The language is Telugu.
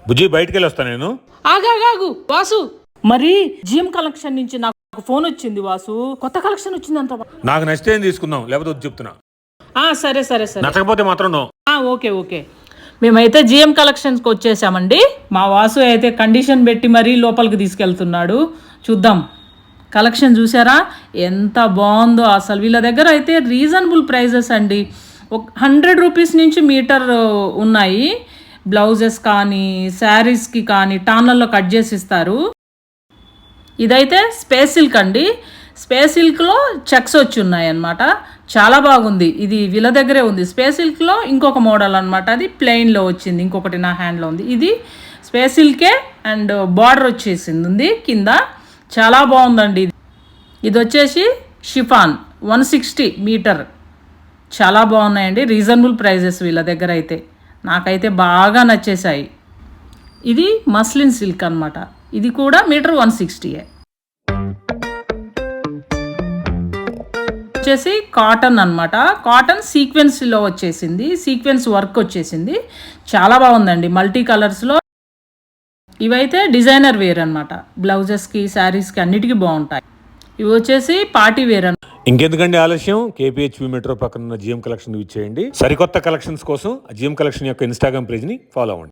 బుజ్జి బయటికి వెళ్ళి వస్తా నేను. ఆగాగాగు వాసు, మరి జిఎం కలెక్షన్ నుంచి నాకు ఫోన్ వచ్చింది వాసు, కొత్త కలెక్షన్ వచ్చింది అంట. నాకు నచ్చితే తీసుకుందాం, లేకపోతే వద్దు చెప్తున్నా. సరే సరే సరే, నచ్చకపోతే మాత్రం నో. Okay okay. మేమైతే జిఎం కలెక్షన్స్కి వచ్చేసామండి. మా వాసు అయితే కండిషన్ పెట్టి మరీ లోపలికి తీసుకెళ్తున్నాడు. చూద్దాం. కలెక్షన్ చూసారా ఎంత బాగుందో అసలు. వీళ్ళ దగ్గర అయితే రీజనబుల్ ప్రైజెస్ అండి. 100 రూపీస్ నుంచి మీటర్ ఉన్నాయి. బ్లౌజెస్ కానీ శారీస్కి కానీ టాన్లలో కట్ చేసి ఇస్తారు. ఇదైతే స్పేస్ సిల్క్ అండి. స్పేస్ సిల్క్లో చెక్స్ వచ్చి ఉన్నాయి అన్నమాట. చాలా బాగుంది. ఇది వీళ్ళ దగ్గరే ఉంది. స్పేస్ సిల్క్లో ఇంకొక మోడల్ అనమాట. అది ప్లెయిన్లో వచ్చింది. ఇంకొకటి నా హ్యాండ్లో ఉంది. ఇది స్పేస్ సిల్కే అండ్ బార్డర్ వచ్చేసింది ఉంది కింద. చాలా బాగుందండి. ఇది వచ్చేసి షిఫాన్ 160 మీటర్. చాలా బాగున్నాయండి. రీజనబుల్ ప్రైజెస్ వీళ్ళ దగ్గర అయితే. నాకైతే బాగా నచ్చేసాయి. ఇది మస్లిన్ సిల్క్ అనమాట. ఇది కూడా మీటర్ 160. వచ్చేసి కాటన్ అనమాట. కాటన్ సీక్వెన్స్లో వచ్చేసింది. సీక్వెన్స్ వర్క్ వచ్చేసింది. చాలా బాగుందండి. మల్టీ కలర్స్లో. ఇవైతే డిజైనర్ వేర్ అనమాట. బ్లౌజెస్కి శారీస్కి అన్నిటికీ బాగుంటాయి. ఇవి వచ్చేసి పార్టీ వేర్ అనమాట. ఇంకెందుకండి ఆలస్యం, కేపీహెచ్పి మెట్రో పక్కన ఉన్న జిఎం కలెక్షన్ యూజ్ చేయండి. సరికొత్త కలెక్షన్స్ కోసం జిఎం కలెక్షన్ యొక్క ఇన్స్టాగ్రామ్ పేజ్ని ఫాలో అవ్వండి.